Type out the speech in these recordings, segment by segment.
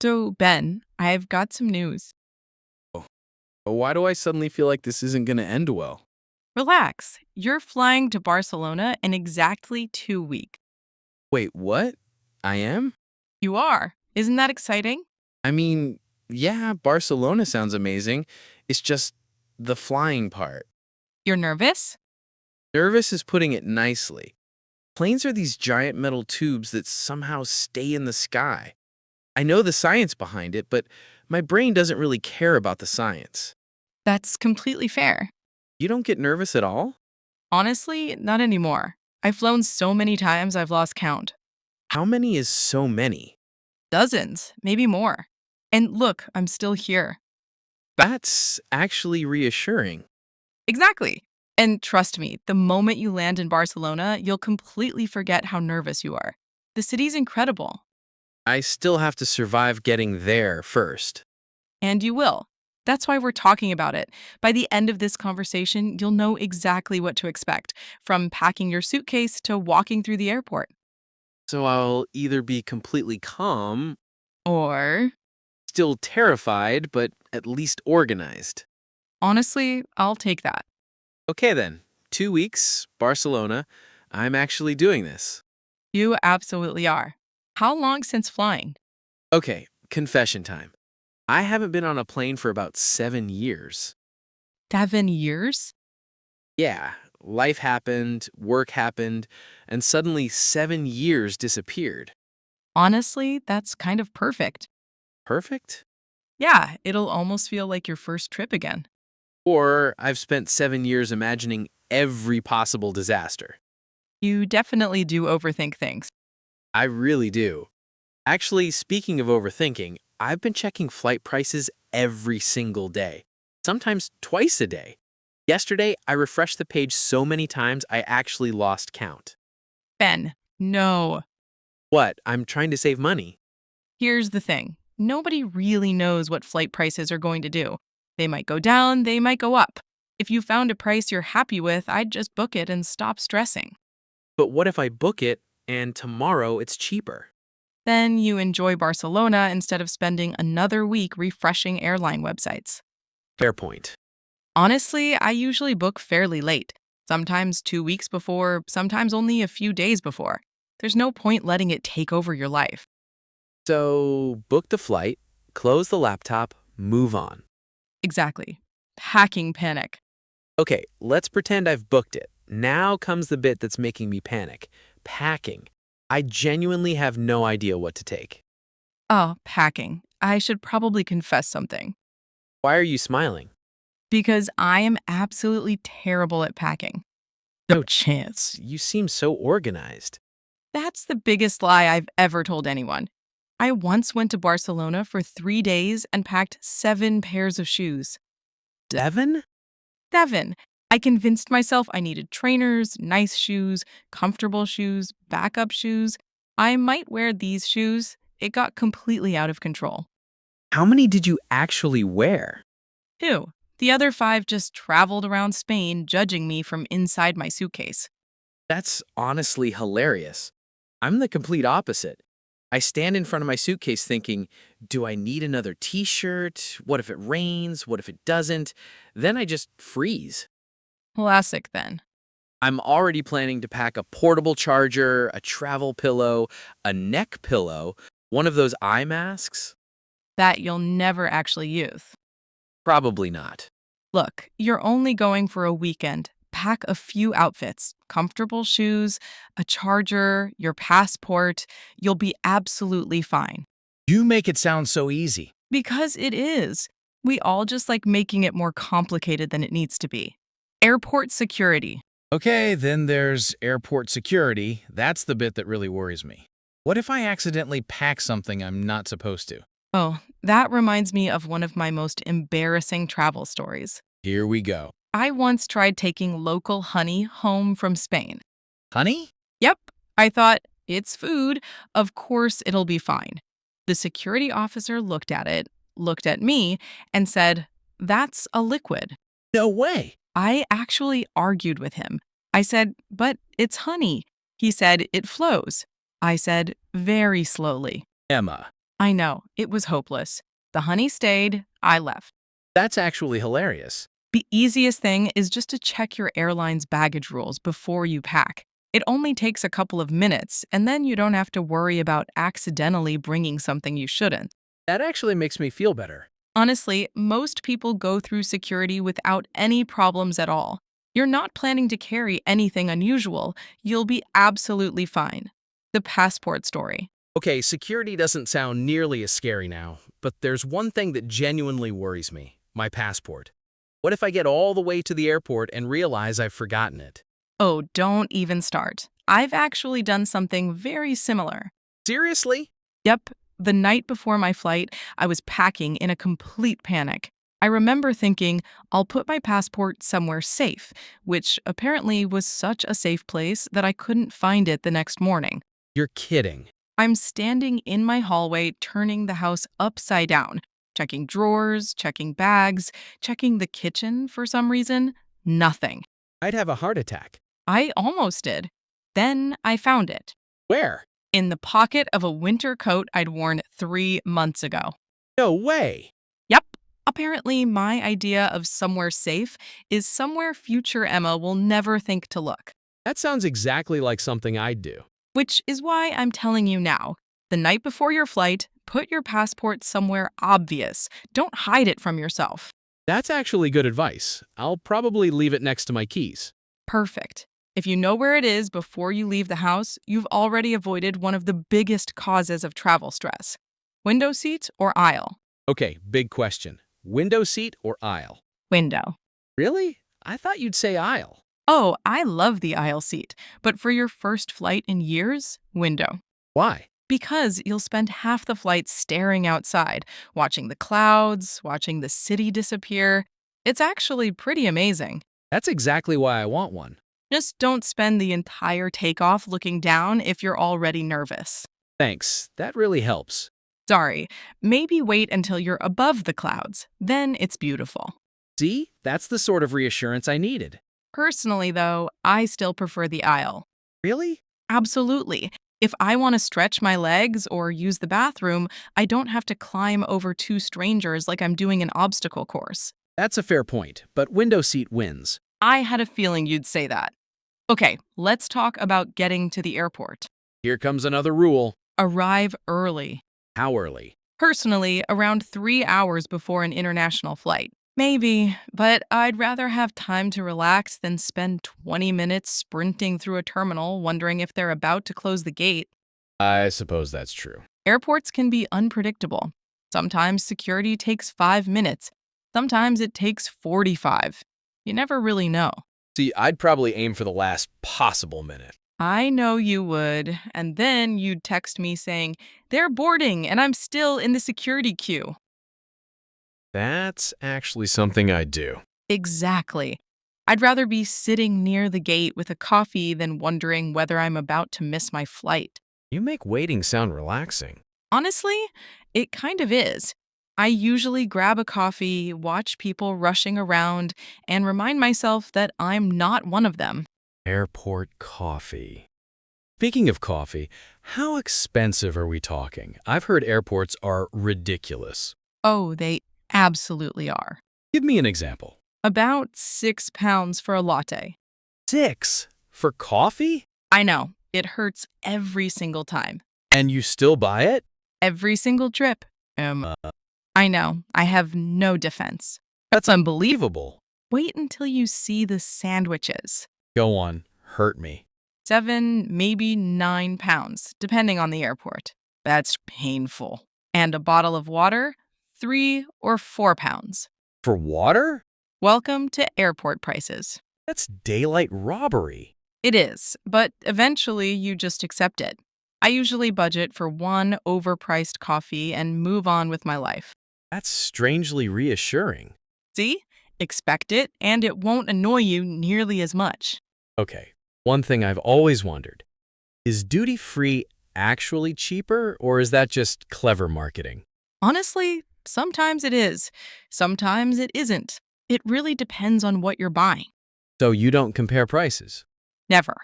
So, Ben, I've got some news. Oh, why do I suddenly feel like this isn't going to end well? Relax. You're flying to Barcelona in exactly 2 weeks. Wait, what? I am? You are. Isn't that exciting? I mean, yeah, Barcelona sounds amazing. It's just the flying part. You're nervous? Nervous is putting it nicely. Planes are these giant metal tubes that somehow stay in the sky. I know the science behind it, but my brain doesn't really care about the science. That's completely fair. You don't get nervous at all? Honestly, not anymore. I've flown so many times I've lost count. How many is so many? Dozens, maybe more. And look, I'm still here. That's actually reassuring. Exactly. And trust me, the moment you land in Barcelona, you'll completely forget how nervous you are. The city's incredible. I still have to survive getting there first. And you will. That's why we're talking about it. By the end of this conversation, you'll know exactly what to expect, from packing your suitcase to walking through the airport. So I'll either be completely calm, Or, still terrified, but at least organized. honestly, I'll take that. Okay then, 2 weeks, Barcelona. I'm actually doing this. You absolutely are. How long since flying? Okay, confession time. I haven't been on a plane for about 7 years. 7 years? Yeah, life happened, work happened, and suddenly 7 years disappeared. Honestly, that's kind of perfect. Perfect? Yeah, it'll almost feel like your first trip again. Or I've spent 7 years imagining every possible disaster. You definitely do overthink things. I really do. Actually, speaking of overthinking, I've been checking flight prices every single day, sometimes twice a day. Yesterday, I refreshed the page so many times I actually lost count. Ben, no. What? I'm trying to save money. Here's the thing. Nobody really knows what flight prices are going to do. They might go down, they might go up. If you found a price you're happy with, I'd just book it and stop stressing. But what if I book it and tomorrow it's cheaper? Then you enjoy Barcelona instead of spending another week refreshing airline websites. Fair point. Honestly, I usually book fairly late, sometimes 2 weeks before, sometimes only a few days before. There's no point letting it take over your life. So, book the flight, close the laptop, move on. Exactly. Packing panic. Okay, let's pretend I've booked it. Now comes the bit that's making me panic. Packing. I genuinely have no idea what to take. Oh, packing. I should probably confess something. Why are you smiling? Because I am absolutely terrible at packing. No chance. You seem so organized. That's the biggest lie I've ever told anyone. I once went to Barcelona for 3 days and packed 7 pairs of shoes. 7? 7. I convinced myself I needed trainers, nice shoes, comfortable shoes, backup shoes. I might wear these shoes. It got completely out of control. How many did you actually wear? 2. The other 5 just traveled around Spain judging me from inside my suitcase. That's honestly hilarious. I'm the complete opposite. I stand in front of my suitcase thinking, do I need another t-shirt? What if it rains? What if it doesn't? Then I just freeze. Classic then. I'm already planning to pack a portable charger, a travel pillow, a neck pillow, one of those eye masks. That you'll never actually use. Probably not. Look, you're only going for a weekend. Pack a few outfits, comfortable shoes, a charger, your passport. You'll be absolutely fine. You make it sound so easy. Because it is. We all just like making it more complicated than it needs to be. Airport security. Okay, then there's airport security. That's the bit that really worries me. What if I accidentally pack something I'm not supposed to? Oh, that reminds me of one of my most embarrassing travel stories. Here we go. I once tried taking local honey home from Spain. Honey? Yep, I thought, it's food. Of course it'll be fine. The security officer looked at it, looked at me, and said, "That's a liquid." No way. I actually argued with him. I said, "But it's honey." He said, "It flows." I said, "Very slowly." Emma, I know, it was hopeless. The honey stayed, I left. That's actually hilarious. The easiest thing is just to check your airline's baggage rules before you pack. It only takes a couple of minutes, and then you don't have to worry about accidentally bringing something you shouldn't. That actually makes me feel better. Honestly, most people go through security without any problems at all. You're not planning to carry anything unusual. You'll be absolutely fine. The passport story. Okay, security doesn't sound nearly as scary now, but there's one thing that genuinely worries me: my passport. What if I get all the way to the airport and realize I've forgotten it? Oh, don't even start. I've actually done something very similar. Seriously? Yep, the night before my flight, I was packing in a complete panic. I remember thinking, I'll put my passport somewhere safe, which apparently was such a safe place that I couldn't find it the next morning. You're kidding. I'm standing in my hallway, turning the house upside down, checking drawers, checking bags, checking the kitchen for some reason. Nothing. I'd have a heart attack. I almost did. Then I found it Where? in the pocket of a winter coat I'd worn 3 months ago. No way. Yep. Apparently, my idea of somewhere safe is somewhere future Emma will never think to look. That sounds exactly like something I'd do. Which is why I'm telling you now. The night before your flight, put your passport somewhere obvious. Don't hide it from yourself. That's actually good advice. I'll probably leave it next to my keys. Perfect. If you know where it is before you leave the house, you've already avoided one of the biggest causes of travel stress. Window seat or aisle? Okay, big question. Window seat or aisle? Window. Really? I thought you'd say aisle. Oh, I love the aisle seat, but for your first flight in years, window. Why? Because you'll spend half the flight staring outside, watching the clouds, watching the city disappear. It's actually pretty amazing. That's exactly why I want one. Just don't spend the entire takeoff looking down if you're already nervous. Thanks. That really helps. Sorry, maybe wait until you're above the clouds. Then it's beautiful. See? That's the sort of reassurance I needed. Personally, though, I still prefer the aisle. Really? Absolutely. If I want to stretch my legs or use the bathroom, I don't have to climb over two strangers like I'm doing an obstacle course. That's a fair point, but window seat wins. I had a feeling you'd say that. Okay, let's talk about getting to the airport. Here comes another rule. Arrive early. How early? Personally, around 3 hours before an international flight. Maybe, but I'd rather have time to relax than spend 20 minutes sprinting through a terminal wondering if they're about to close the gate. I suppose that's true. Airports can be unpredictable. Sometimes security takes 5 minutes. Sometimes it takes 45. You never really know. See, I'd probably aim for the last possible minute. I know you would, and then you'd text me saying, they're boarding and I'm still in the security queue. That's actually something I'd do. Exactly. I'd rather be sitting near the gate with a coffee than wondering whether I'm about to miss my flight. You make waiting sound relaxing. Honestly, it kind of is. I usually grab a coffee, watch people rushing around, and remind myself that I'm not one of them. Airport coffee. Speaking of coffee, how expensive are we talking? I've heard airports are ridiculous. Oh, they absolutely are. Give me an example. About £6 for a latte. 6 for coffee? I know, it hurts every single time. And you still buy it? Every single trip. I know, I have no defense. That's unbelievable. Wait until you see the sandwiches. Go on, hurt me. 7, maybe 9 pounds, depending on the airport. That's painful. And a bottle of water, 3 or 4 pounds. For water? Welcome to airport prices. That's daylight robbery. It is, but eventually you just accept it. I usually budget for one overpriced coffee and move on with my life. That's strangely reassuring. See? Expect it, and it won't annoy you nearly as much. Okay, one thing I've always wondered. Is duty-free actually cheaper, or is that just clever marketing? Honestly, sometimes it is. Sometimes it isn't. It really depends on what you're buying. So you don't compare prices? Never.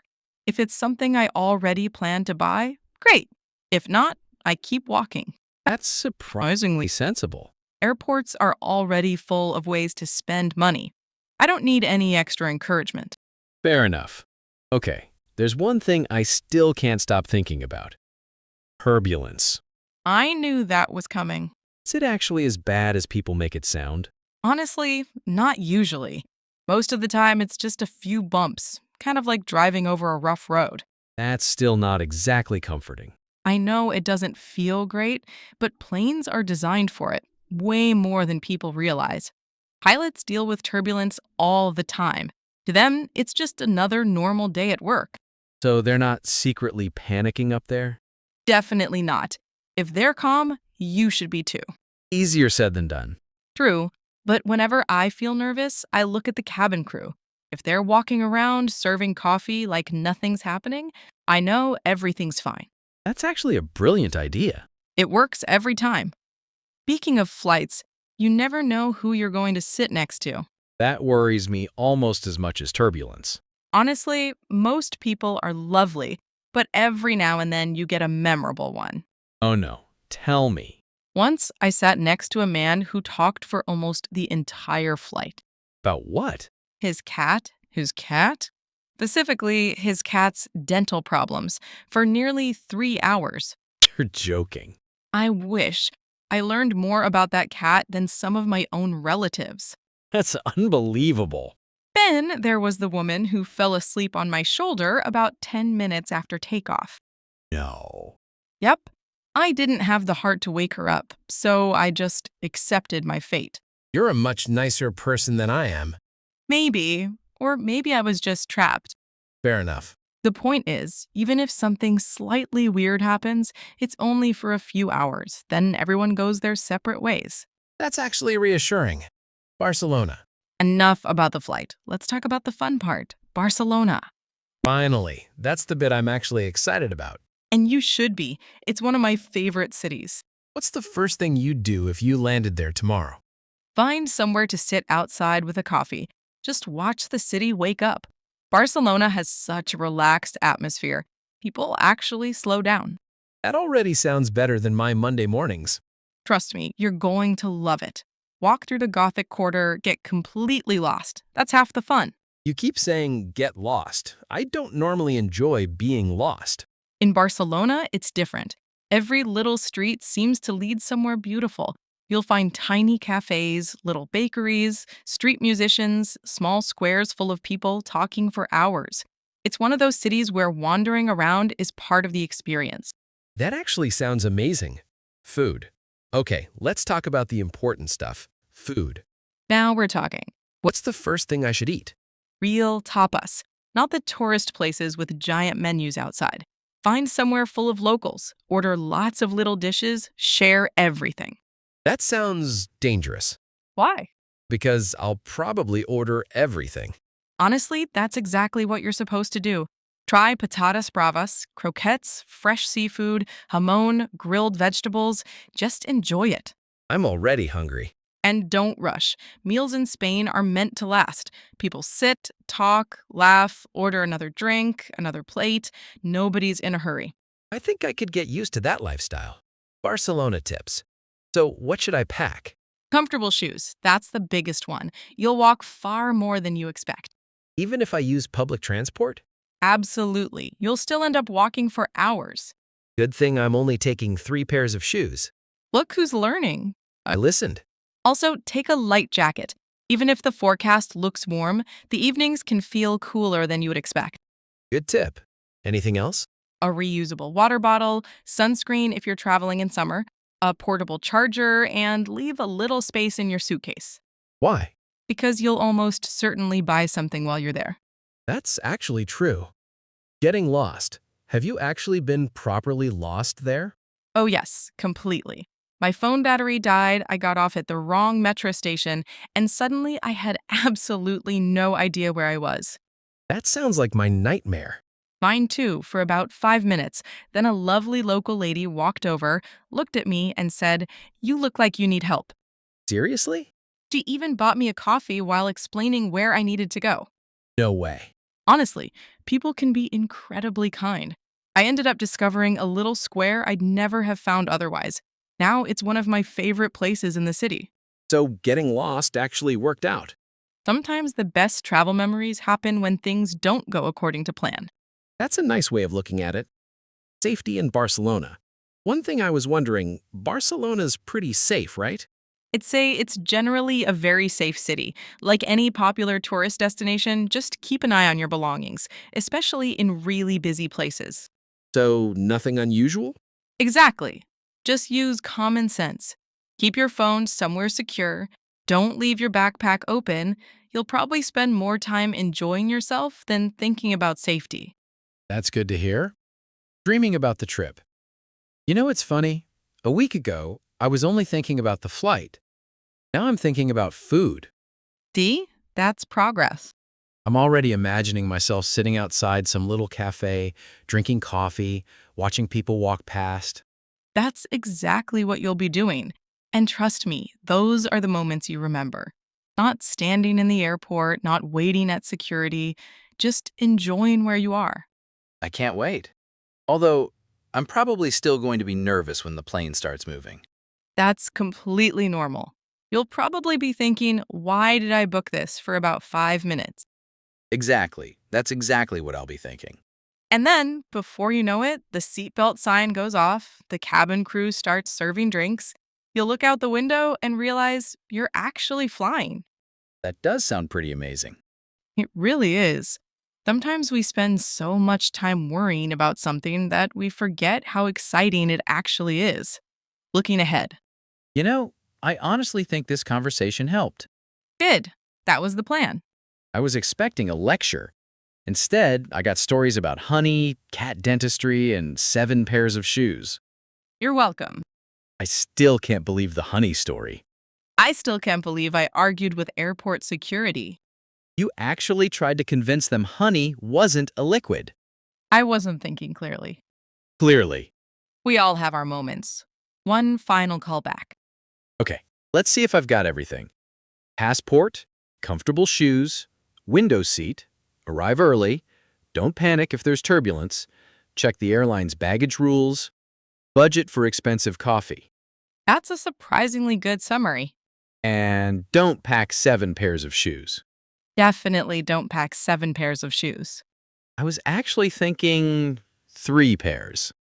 If it's something I already plan to buy, great. If not, I keep walking. That's surprisingly sensible. Airports are already full of ways to spend money. I don't need any extra encouragement. Fair enough. Okay, there's one thing I still can't stop thinking about. Turbulence. I knew that was coming. Is it actually as bad as people make it sound? Honestly, not usually. Most of the time, it's just a few bumps, kind of like driving over a rough road. That's still not exactly comforting. I know it doesn't feel great, but planes are designed for it, way more than people realize. Pilots deal with turbulence all the time. To them, it's just another normal day at work. So they're not secretly panicking up there? Definitely not. If they're calm, you should be too. Easier said than done. True, but whenever I feel nervous, I look at the cabin crew. If they're walking around serving coffee like nothing's happening, I know everything's fine. That's actually a brilliant idea. It works every time. Speaking of flights, you never know who you're going to sit next to. That worries me almost as much as turbulence. Honestly, most people are lovely, but every now and then you get a memorable one. Oh no, tell me. Once I sat next to a man who talked for almost the entire flight. About what? His cat, specifically his cat's dental problems, for nearly 3 hours. You're joking. I wish I learned more about that cat than some of my own relatives. That's unbelievable. Then there was the woman who fell asleep on my shoulder about 10 minutes after takeoff. No. Yep, I didn't have the heart to wake her up, so I just accepted my fate. You're a much nicer person than I am. Maybe, or maybe I was just trapped. Fair enough. The point is, even if something slightly weird happens, it's only for a few hours. Then everyone goes their separate ways. That's actually reassuring. Barcelona. Enough about the flight. Let's talk about the fun part. Barcelona. Finally, that's the bit I'm actually excited about. And you should be. It's one of my favorite cities. What's the first thing you'd do if you landed there tomorrow? Find somewhere to sit outside with a coffee. Just watch the city wake up. Barcelona has such a relaxed atmosphere. People actually slow down. That already sounds better than my Monday mornings. Trust me, you're going to love it. Walk through the Gothic Quarter, get completely lost. That's half the fun. You keep saying get lost. I don't normally enjoy being lost. In Barcelona, it's different. Every little street seems to lead somewhere beautiful. You'll find tiny cafes, little bakeries, street musicians, small squares full of people talking for hours. It's one of those cities where wandering around is part of the experience. That actually sounds amazing. Food. Okay, let's talk about the important stuff. Food. Now we're talking. What's the first thing I should eat? Real tapas, not the tourist places with giant menus outside. Find somewhere full of locals, order lots of little dishes, share everything. That sounds dangerous, Why? because I'll probably order everything. Honestly, that's exactly what you're supposed to do. Try patatas bravas, croquettes, fresh seafood, jamon, grilled vegetables. Just enjoy it. I'm already hungry. And don't rush. Meals in Spain are meant to last. People sit, talk, laugh, order another drink, another plate. Nobody's in a hurry. I think I could get used to that lifestyle. Barcelona tips. So what should I pack? Comfortable shoes, that's the biggest one. You'll walk far more than you expect. Even if I use public transport? Absolutely. You'll still end up walking for hours. Good thing I'm only taking 3 pairs of shoes. Look who's learning. I listened. Also, take a light jacket. Even if the forecast looks warm, the evenings can feel cooler than you would expect. Good tip. Anything else? A reusable water bottle, sunscreen if you're traveling in summer, a portable charger, and leave a little space in your suitcase. Why? Because you'll almost certainly buy something while you're there. That's actually true. Getting lost. Have you actually been properly lost there? Oh yes, completely. My phone battery died, I got off at the wrong metro station, and suddenly I had absolutely no idea where I was. That sounds like my nightmare. Mine too, for about 5 minutes. Then a lovely local lady walked over, looked at me, and said, "You look like you need help." Seriously? She even bought me a coffee while explaining where I needed to go. No way. Honestly, people can be incredibly kind. I ended up discovering a little square I'd never have found otherwise. Now it's one of my favorite places in the city. So getting lost actually worked out. Sometimes the best travel memories happen when things don't go according to plan. That's a nice way of looking at it. Safety in Barcelona. One thing I was wondering, Barcelona's pretty safe, right? I'd say it's generally a very safe city. Like any popular tourist destination, just keep an eye on your belongings, especially in really busy places. So nothing unusual? Exactly. Just use common sense. Keep your phone somewhere secure. Don't leave your backpack open. You'll probably spend more time enjoying yourself than thinking about safety. That's good to hear. Dreaming about the trip. You know, it's funny. A week ago, I was only thinking about the flight. Now I'm thinking about food. See? That's progress. I'm already imagining myself sitting outside some little cafe, drinking coffee, watching people walk past. That's exactly what you'll be doing. And trust me, those are the moments you remember. Not standing in the airport, not waiting at security, just enjoying where you are. I can't wait. Although, I'm probably still going to be nervous when the plane starts moving. That's completely normal. You'll probably be thinking, why did I book this for about 5 minutes? Exactly. That's exactly what I'll be thinking. And then, before you know it, the seatbelt sign goes off, the cabin crew starts serving drinks. You'll look out the window and realize you're actually flying. That does sound pretty amazing. It really is. Sometimes we spend so much time worrying about something that we forget how exciting it actually is. Looking ahead. You know, I honestly think this conversation helped. Good. That was the plan. I was expecting a lecture. Instead, I got stories about honey, cat dentistry, and 7 pairs of shoes. You're welcome. I still can't believe the honey story. I still can't believe I argued with airport security. You actually tried to convince them honey wasn't a liquid. I wasn't thinking clearly. Clearly. We all have our moments. One final call back. Okay, let's see if I've got everything. Passport, comfortable shoes, window seat, arrive early, don't panic if there's turbulence, check the airline's baggage rules, budget for expensive coffee, That's a surprisingly good summary. and don't pack 7 pairs of shoes. Definitely don't pack 7 pairs of shoes. I was actually thinking 3 pairs.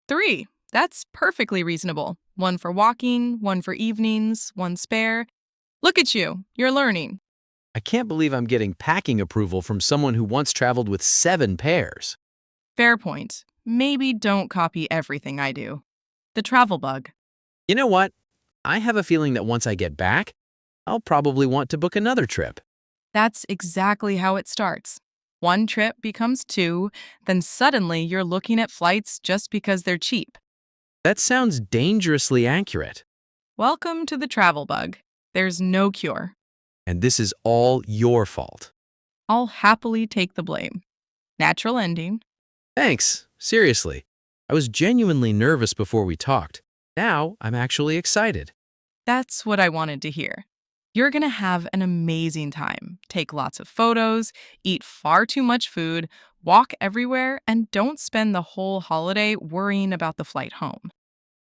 3. That's perfectly reasonable. One for walking, one for evenings, one spare. Look at you. You're learning. I can't believe I'm getting packing approval from someone who once traveled with 7 pairs. Fair point. Maybe don't copy everything I do. The travel bug. You know what? I have a feeling that once I get back, I'll probably want to book another trip. That's exactly how it starts. One trip becomes 2, then suddenly you're looking at flights just because they're cheap. That sounds dangerously accurate. Welcome to the travel bug. There's no cure. And this is all your fault. I'll happily take the blame. Natural ending. Thanks. Seriously. I was genuinely nervous before we talked. Now I'm actually excited. That's what I wanted to hear. You're going to have an amazing time. Take lots of photos, eat far too much food, walk everywhere, and don't spend the whole holiday worrying about the flight home.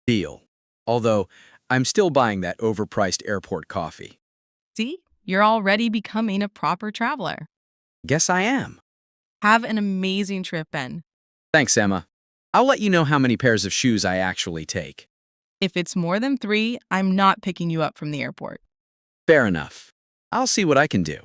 Deal. Although, I'm still buying that overpriced airport coffee. See? You're already becoming a proper traveler. Guess I am. Have an amazing trip, Ben. Thanks, Emma. I'll let you know how many pairs of shoes I actually take. If it's more than 3, I'm not picking you up from the airport. Fair enough. I'll see what I can do.